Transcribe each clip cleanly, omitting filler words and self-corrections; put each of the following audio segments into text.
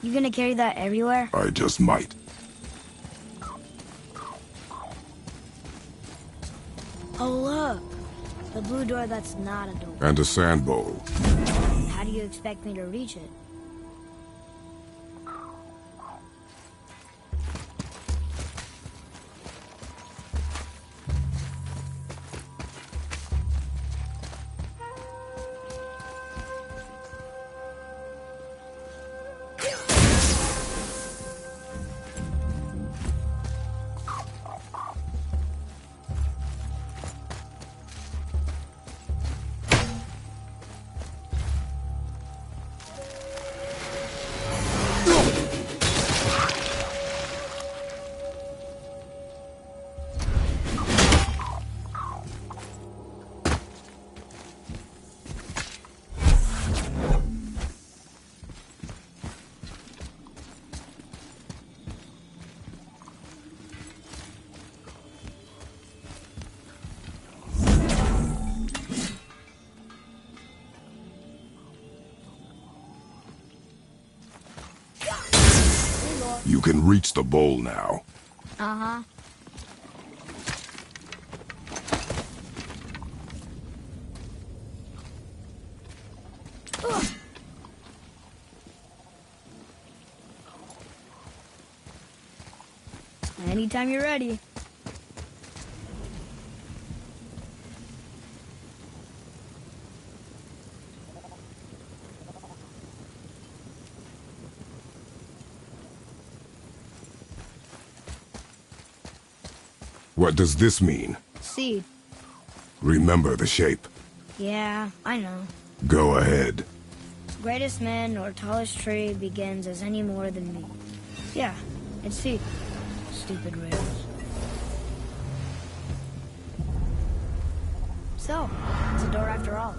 You gonna carry that everywhere? I just might. Oh, look. The blue door that's not a door. And a sand bowl. How do you expect me to reach it? You can reach the bowl now. Uh-huh. Anytime you're ready. What does this mean? Seed. Remember the shape. Yeah, I know. Go ahead. Greatest man or tallest tree begins as any more than me. Yeah, it's seed. Stupid riddles. So, it's a door after all.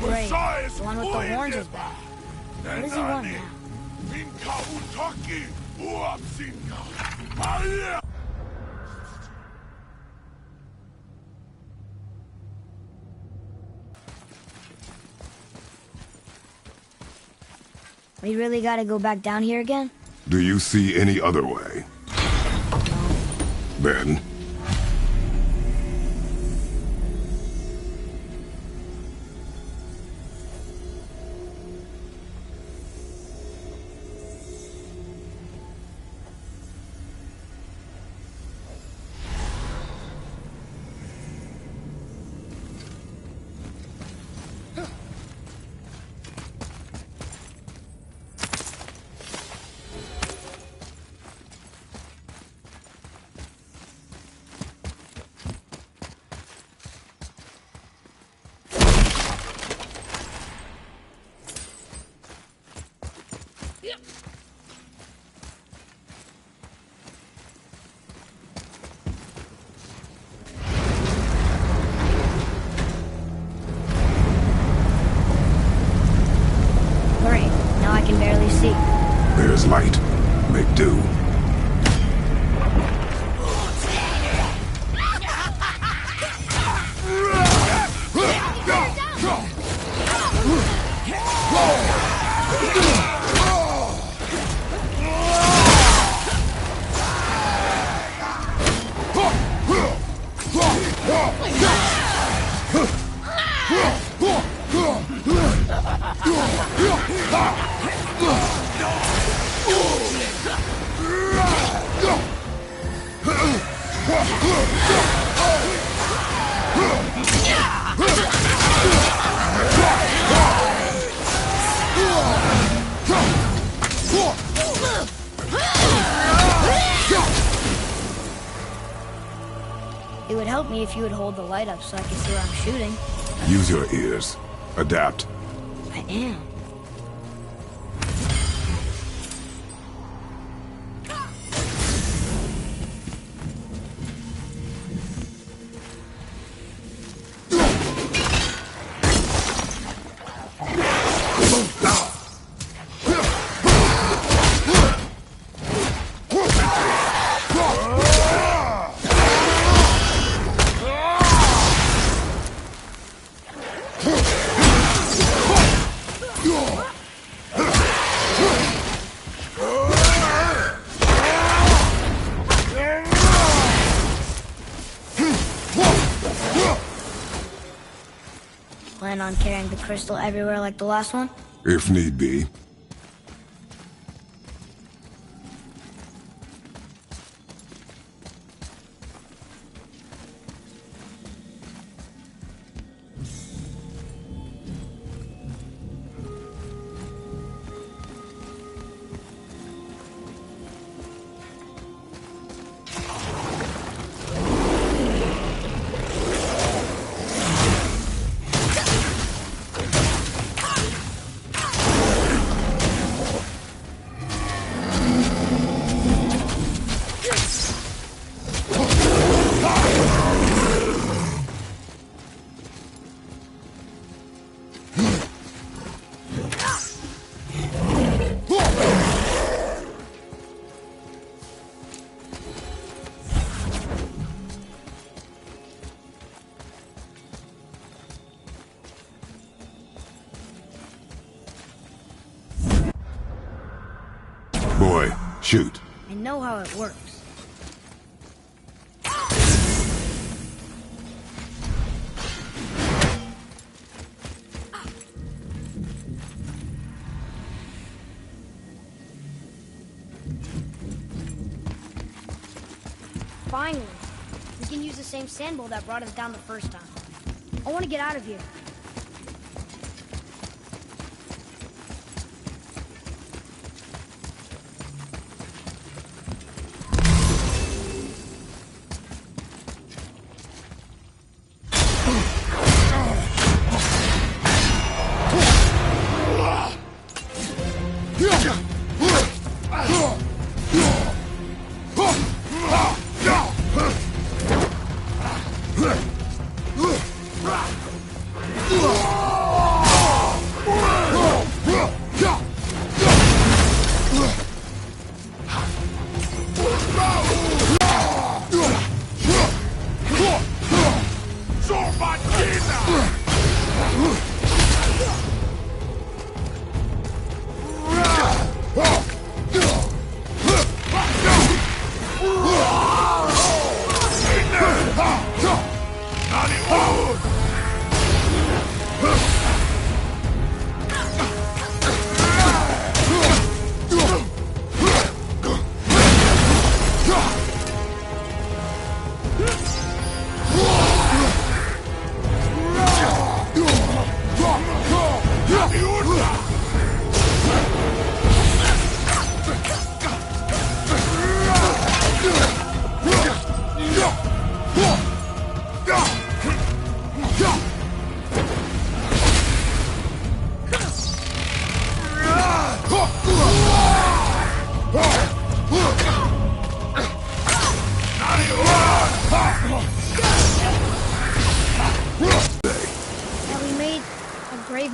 Great. The one with the horns is back. What does he want now? We really gotta go back down here again? Do you see any other way? Then... There's light. Make do. would help me if you would hold the light up so I can see where I'm shooting. Use your ears. Adapt. I am. Plan on carrying the crystal everywhere like the last one? If need be. Boy, shoot. I know how it works. Finally, we can use the same sand bowl that brought us down the first time. I want to get out of here.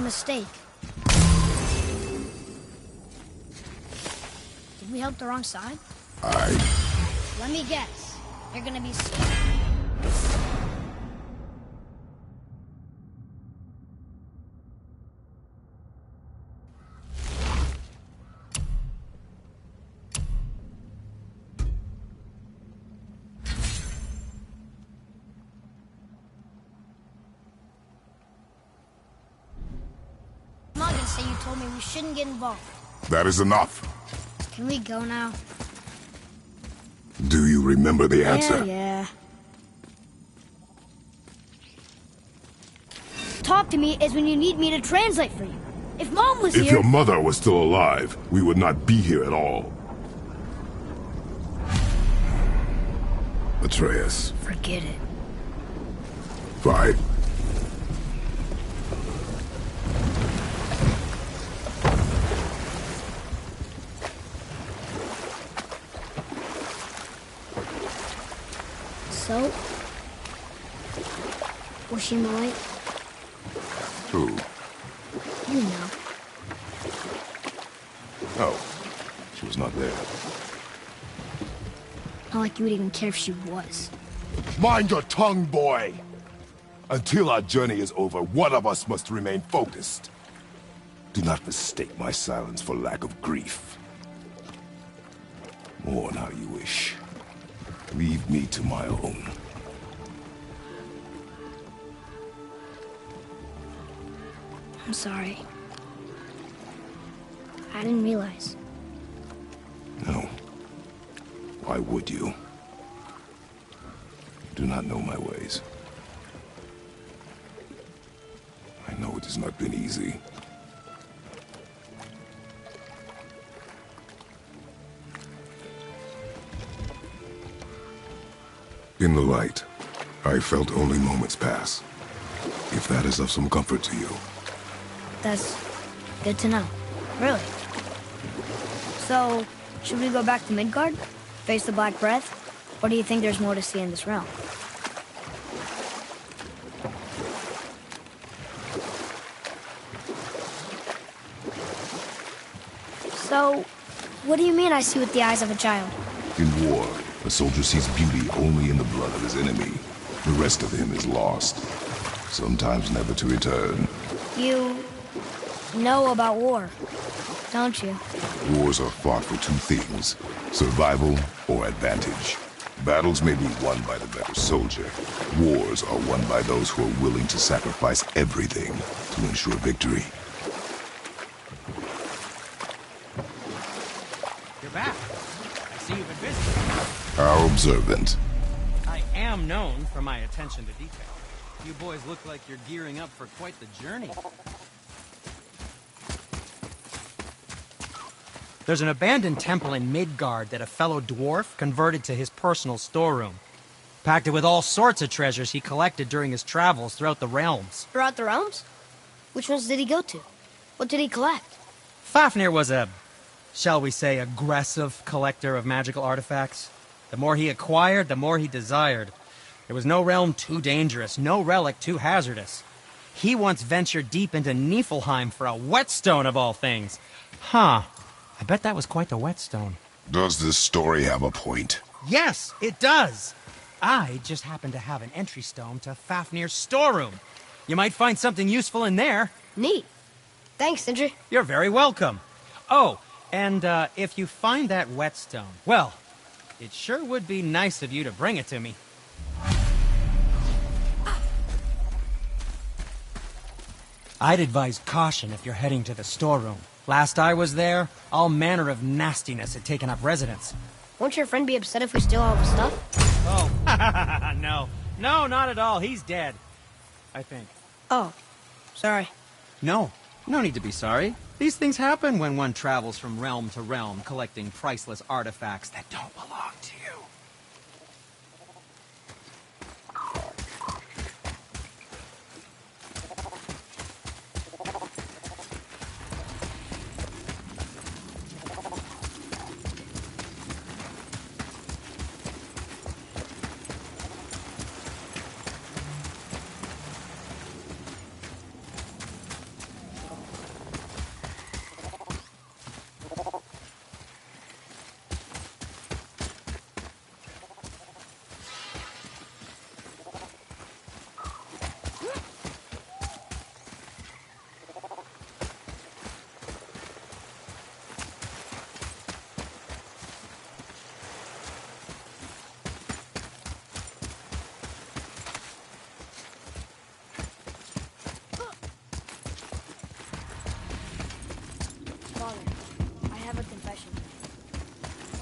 Mistake. Did we help the wrong side? Let me guess. You're gonna be scared. Say you told me we shouldn't get involved. That is enough. Can we go now? Do you remember the answer? Yeah. Talk to me is when you need me to translate for you. If Mom was here... If your mother was still alive, we would not be here at all. Atreus. Forget it. Bye. So, was she in the light? Who? You know. Oh, she was not there. Not like you would even care if she was. Mind your tongue, boy! Until our journey is over, one of us must remain focused. Do not mistake my silence for lack of grief. Mourn how you wish. Leave me to my own. I'm sorry. I didn't realize. No. Why would you? Do not know my ways. I know it has not been easy. In the light, I felt only moments pass. If that is of some comfort to you. That's good to know. Really. So, should we go back to Midgard? Face the Black Breath? Or do you think there's more to see in this realm? So, what do you mean I see with the eyes of a child? In war, a soldier sees beauty only in the blood of his enemy. The rest of him is lost, sometimes never to return. You know about war, don't you? Wars are fought for two things, survival or advantage. Battles may be won by the better soldier. Wars are won by those who are willing to sacrifice everything to ensure victory. You're back. I see you've been busy. How observant. I am known for my attention to detail. You boys look like you're gearing up for quite the journey. There's an abandoned temple in Midgard that a fellow dwarf converted to his personal storeroom. Packed it with all sorts of treasures he collected during his travels throughout the realms. Throughout the realms? Which ones did he go to? What did he collect? Fafnir was a, shall we say, aggressive collector of magical artifacts. The more he acquired, the more he desired. There was no realm too dangerous, no relic too hazardous. He once ventured deep into Niflheim for a whetstone of all things. Huh. I bet that was quite the whetstone. Does this story have a point? Yes, it does. I just happen to have an entry stone to Fafnir's storeroom. You might find something useful in there. Neat. Thanks, Sindri. You're very welcome. Oh, and if you find that whetstone, well, it sure would be nice of you to bring it to me. I'd advise caution if you're heading to the storeroom. Last I was there, all manner of nastiness had taken up residence. Won't your friend be upset if we steal all the stuff? Oh, no. No, not at all. He's dead. I think. Oh, sorry. No need to be sorry. These things happen when one travels from realm to realm, collecting priceless artifacts that don't belong to you. Father, I have a confession.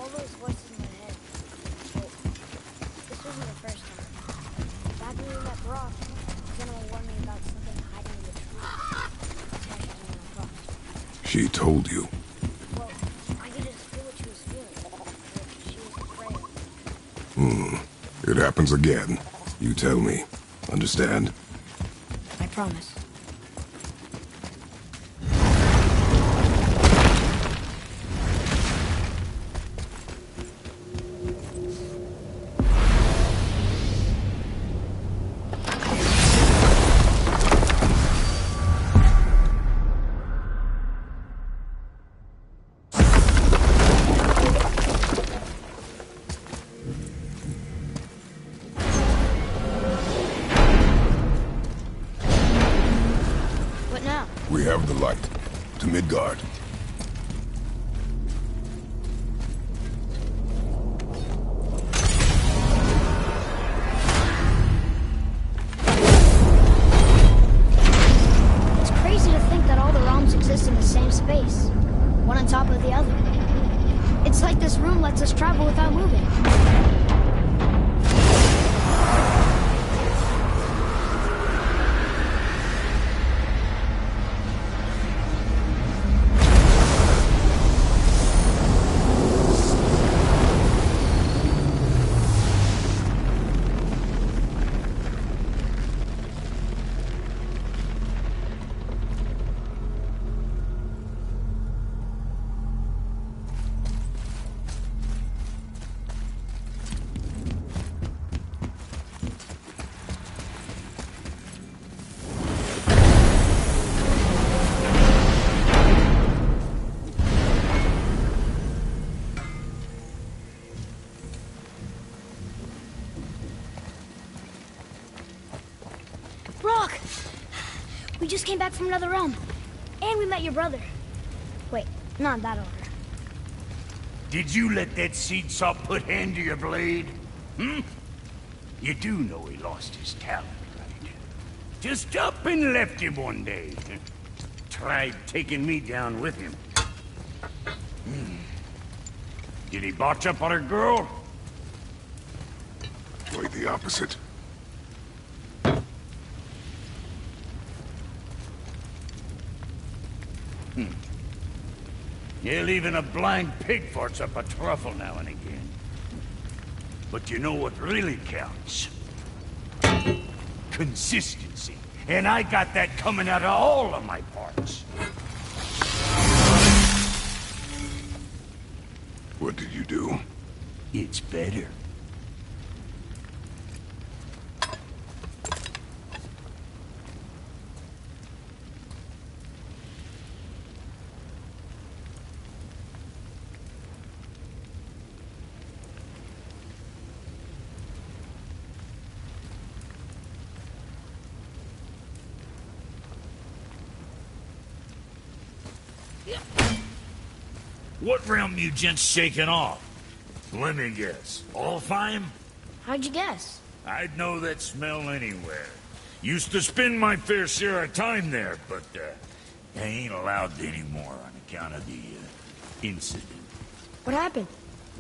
All those voices in my head. Well, this wasn't the first time. Back when we met Brock, General warned me about something hiding in the trees. That's why she went across. She told you. Well, I could just feel what she was feeling. Like she was afraid. It happens again. You tell me. Understand? I promise. We have the light. To Midgard. It's crazy to think that all the realms exist in the same space, one on top of the other. It's like this room lets us travel without moving. Brock! We just came back from another realm. And we met your brother. Wait, not in that order. Did you let that seed saw put hand to your blade? Hmm? You do know he lost his talent, right? Just up and left him one day. Tried taking me down with him. Did he botch up on a girl? Quite the opposite. Hell, even a blind pig farts up a truffle now and again. But you know what really counts? Consistency. And I got that coming out of all of my parts. What did you do? It's better. What realm you gents shaking off? Let me guess. Alfheim? How'd you guess? I'd know that smell anywhere. Used to spend my fair share of time there, but I ain't allowed anymore on account of the incident. What happened?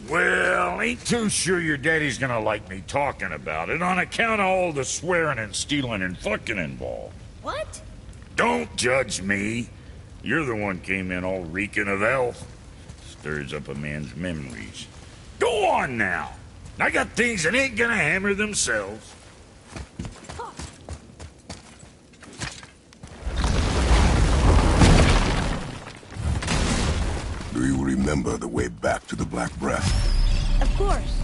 Well, ain't too sure your daddy's gonna like me talking about it on account of all the swearing and stealing and fucking involved. What? Don't judge me. You're the one came in all reeking of elf. Stirs up a man's memories. Go on now. I got things that ain't gonna hammer themselves. Do you remember the way back to the Black Breath? Of course.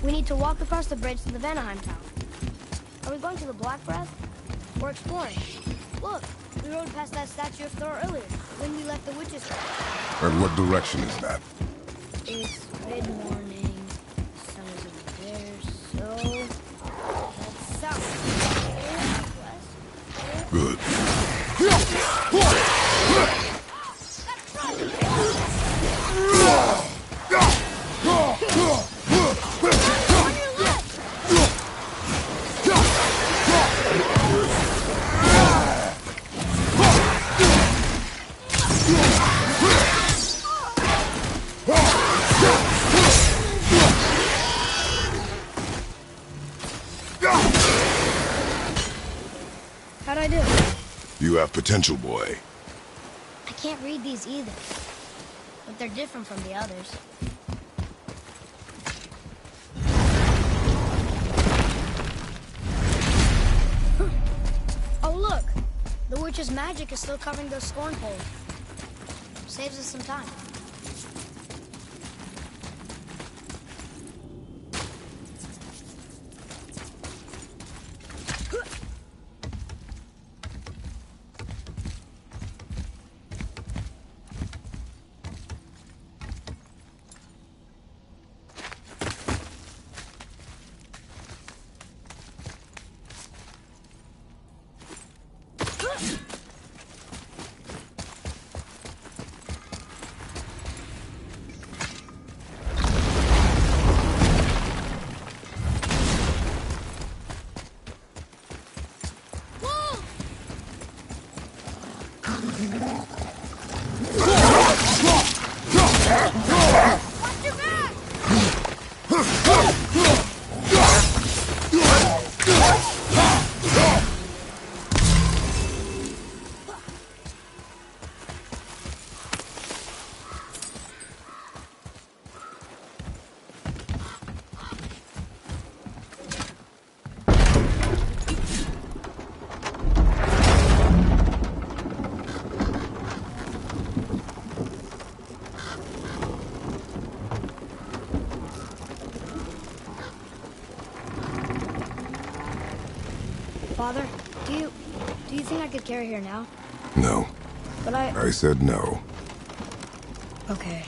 We need to walk across the bridge to the Vanaheim Tower. Are we going to the Black Breath? Or exploring? Look, we rode past that statue of Thor earlier, when we left the witch's hut. And what direction is that? It's mid-morning, the sun is over there, so... head south. West. Good. How'd I do? You have potential, boy. I can't read these either, but they're different from the others. Witch's magic is still covering those scorn holes. Saves us some time. Father, do you think I could carry her now? No. But I said no. Okay.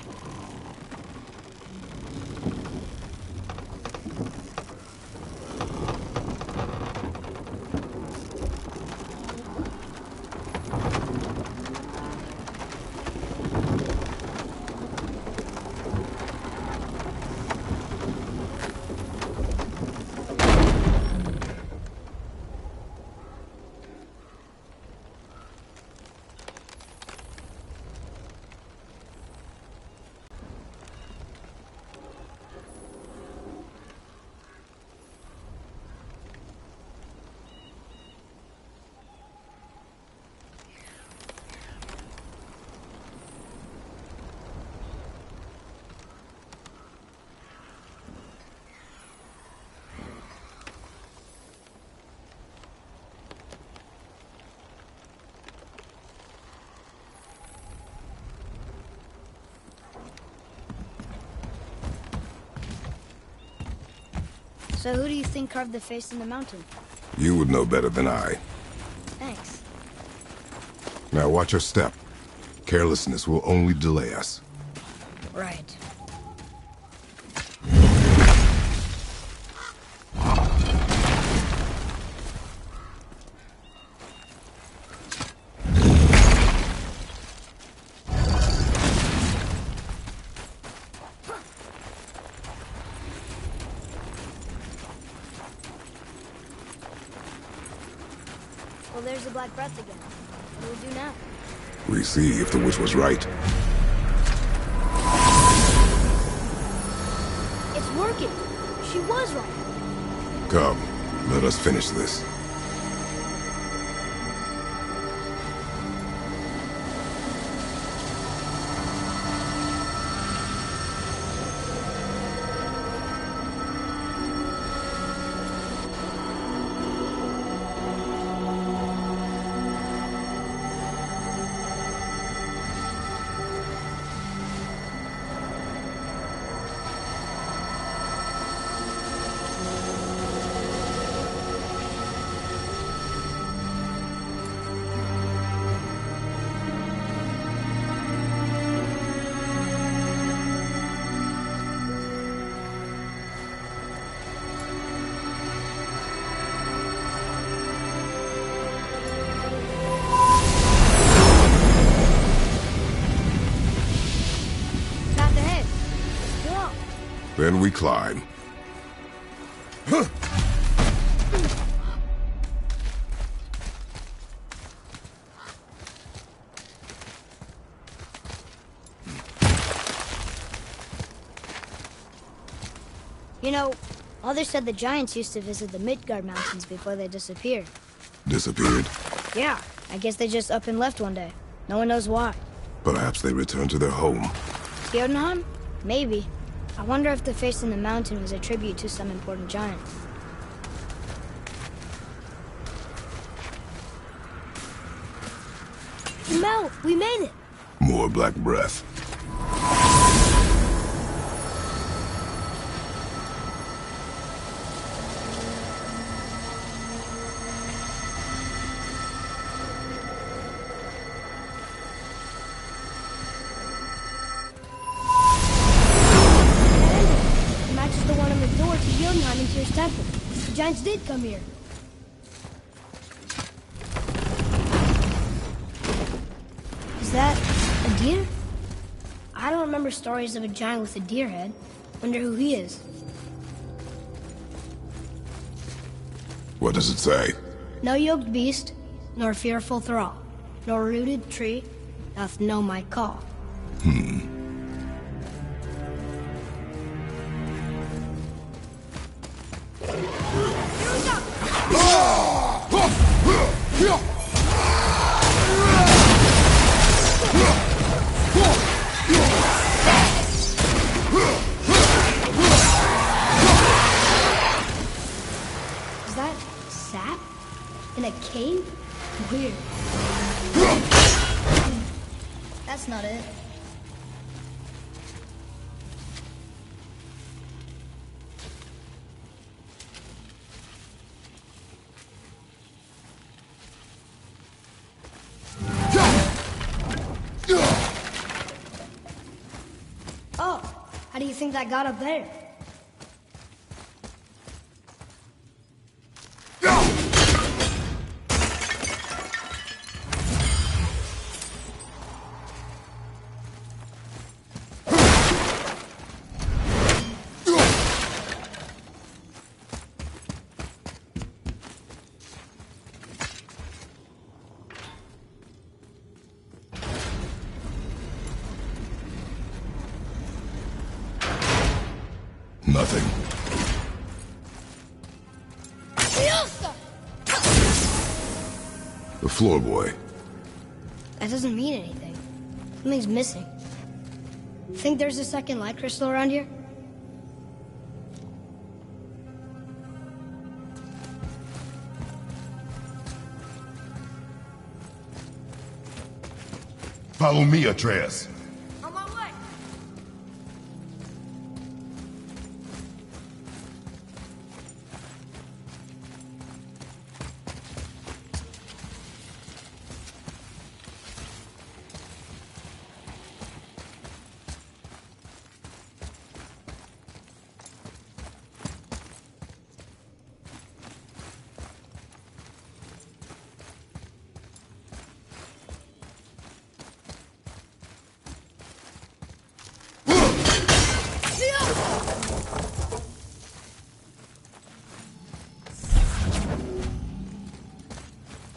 So who do you think carved the face in the mountain? You would know better than I. Thanks. Now watch your step. Carelessness will only delay us. Right. Well, there's the Black Breath again. What do we do now? We see if the witch was right. It's working! She was right! Come, let us finish this. Then we climb. You know, others said the giants used to visit the Midgard Mountains before they disappeared. Disappeared? Yeah, I guess they just up and left one day. No one knows why. Perhaps they returned to their home. Jotunheim? Maybe. I wonder if the face in the mountain was a tribute to some important giant. Mel, we made it! More black breath. It matches the one on the door to Jotunheim and Tyr's temple. The giants did come here. Is that a deer? I don't remember stories of a giant with a deer head. Wonder who he is. What does it say? No yoked beast, nor fearful thrall, nor rooted tree doth know my call. Is that sap? In a cave? Weird. That's not it. Oh, how do you think that got up there? Nothing. The floor boy. That doesn't mean anything. Something's missing. Think there's a second light crystal around here? Follow me, Atreus. On my way.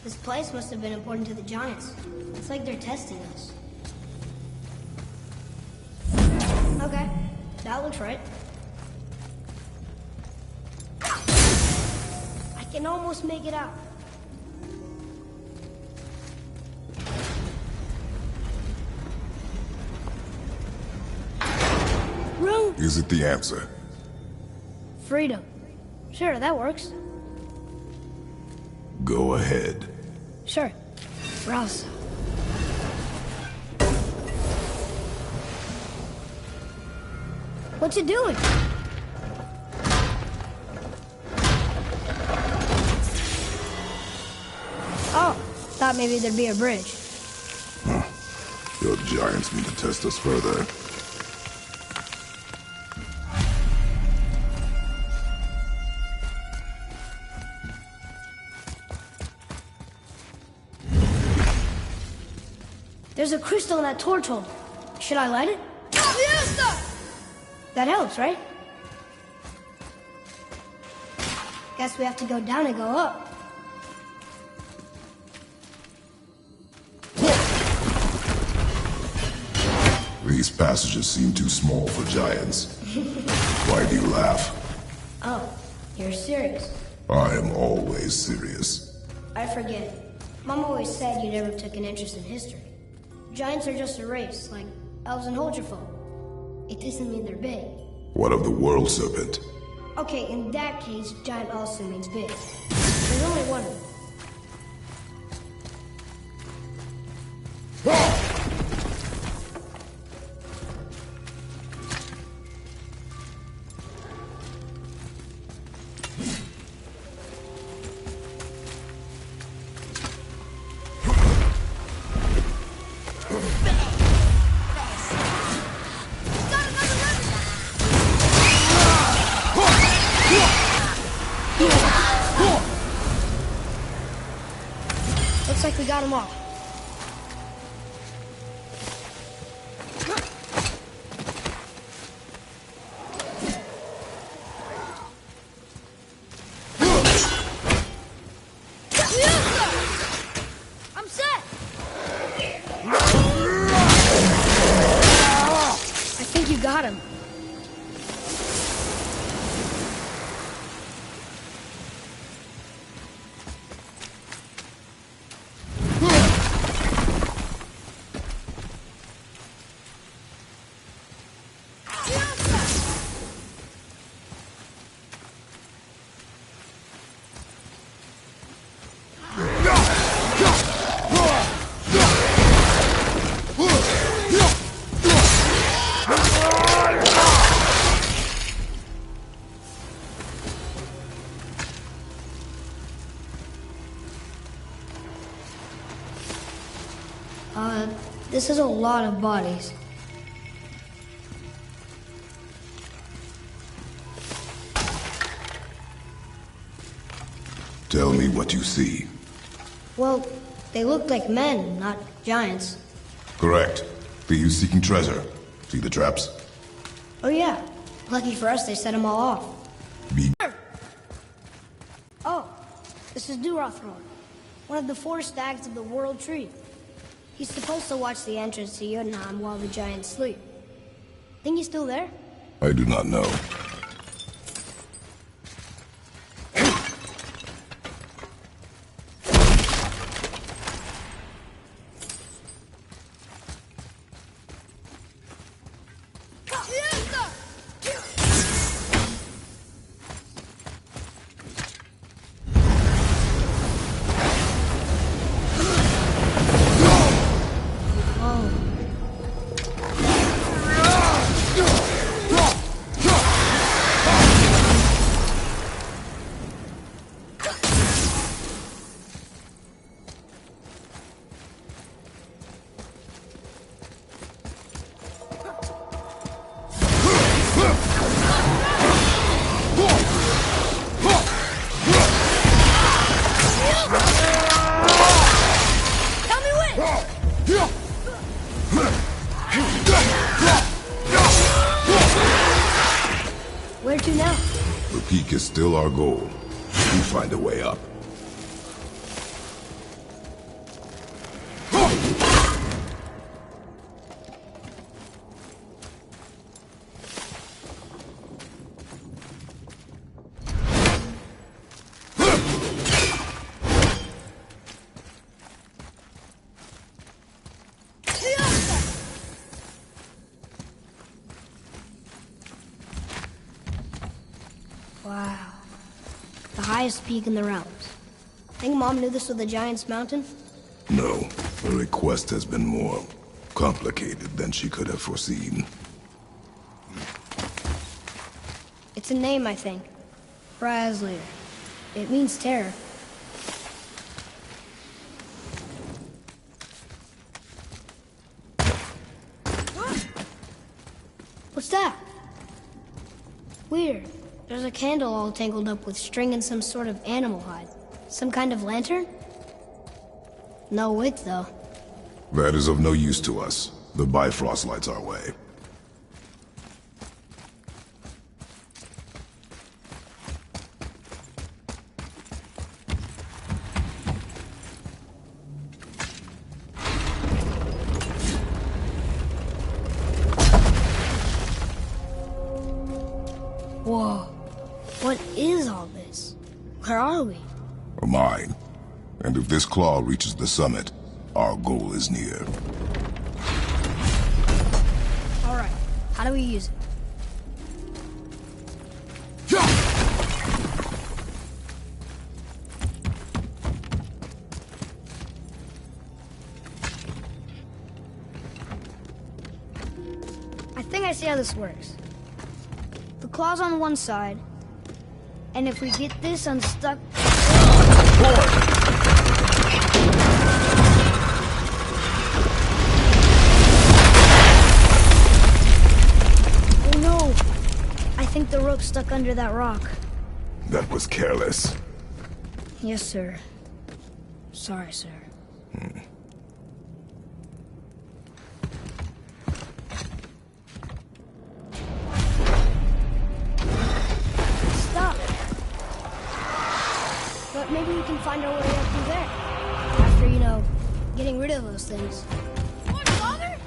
This place must have been important to the giants. It's like they're testing us. Okay, that looks right. I can almost make it out. Room! Is it the answer? Freedom. Sure, that works. Go ahead. Sure. Rouse. What you doing? Oh, thought maybe there'd be a bridge. Your giants mean to test us further. There's a crystal in that torch holder. Should I light it? That helps, right? Guess we have to go down and go up. These passages seem too small for giants. Why do you laugh? Oh, you're serious. I am always serious. I forget. Mom always said you never took an interest in history. Giants are just a race, like elves and Holgerfolk. It doesn't mean they're big. What of the world serpent? Okay, in that case, giant also means big. There's only one of them. Looks like we got them all. I'm set. I think you got him. This is a lot of bodies. Tell me what you see. Well, they look like men, not giants. Correct. Thieves seeking treasure. See the traps? Oh yeah. Lucky for us, they set them all off. Be Oh, this is Gow4, one of the 4 stags of the World Tree. He's supposed to watch the entrance to Jotunheim while the giants sleep. Think he's still there? I do not know. Where to now? The peak is still our goal. We find a way up. Wow. The highest peak in the realms. Think Mom knew this was the Giant's Mountain? No, the request has been more complicated than she could have foreseen. It's a name, I think. Brasley. It means terror. What's that? Weird. There's a candle all tangled up with string and some sort of animal hide. Some kind of lantern? No wick, though. That is of no use to us. The Bifrost lights our way. Whoa. What is all this? Where are we? A mine. And if this claw reaches the summit, our goal is near. All right. How do we use it? I think I see how this works. The claw's on one side, and if we get this unstuck... Oh no! I think the rope's stuck under that rock. That was careless. Yes, sir. Sorry, sir. Stop! But maybe we can find our way up through there. After, getting rid of those things. What, Father?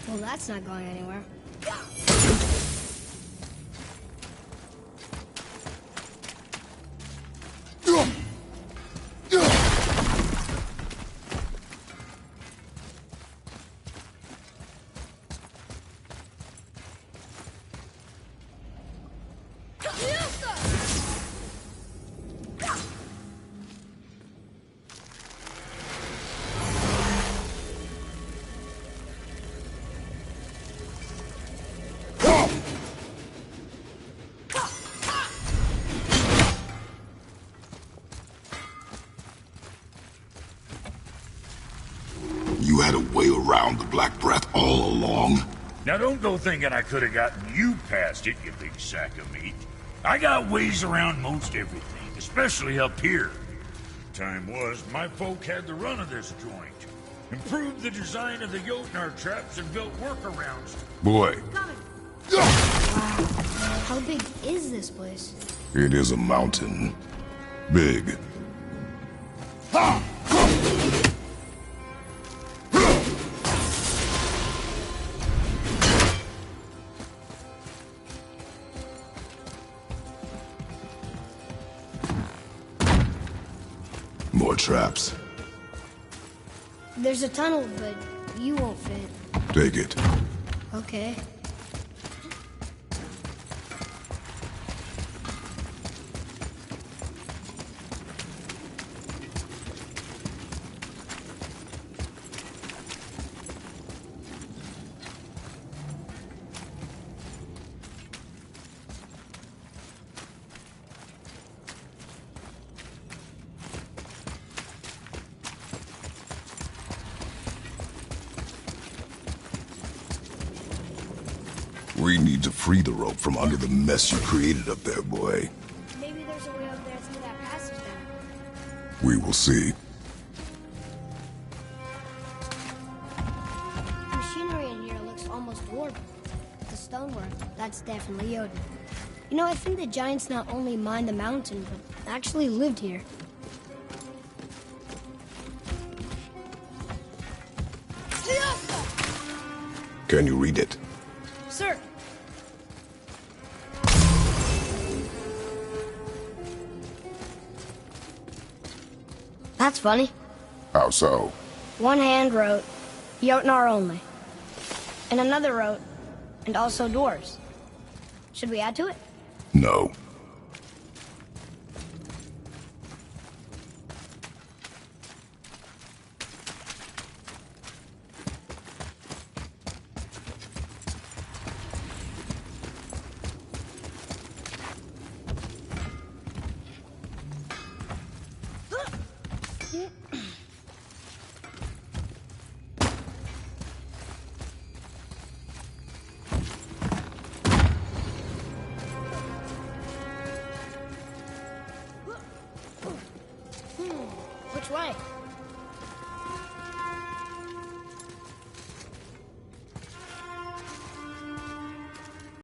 Well, that's not going anywhere. You had a way around the Black Breath all along? Now don't go thinking I could have gotten you past it, you big sack of meat. I got ways around most everything, especially up here. Time was, my folk had the run of this joint. Improved the design of the Jotnar traps and built workarounds. Boy. Wow. How big is this place? It is a mountain. Big. Ha! More traps. There's a tunnel, but you won't fit. Take it. Okay. We need to free the rope from under the mess you created up there, boy. Maybe there's a way up there through that passage then. We will see. The machinery in here looks almost dwarven. The stonework, that's definitely Jotun. I think the giants not only mined the mountain, but actually lived here. Can you read it? Sir! That's funny. How so? One hand wrote, Jotnar only. And another wrote, and also dwarves. Should we add to it? No. Which way?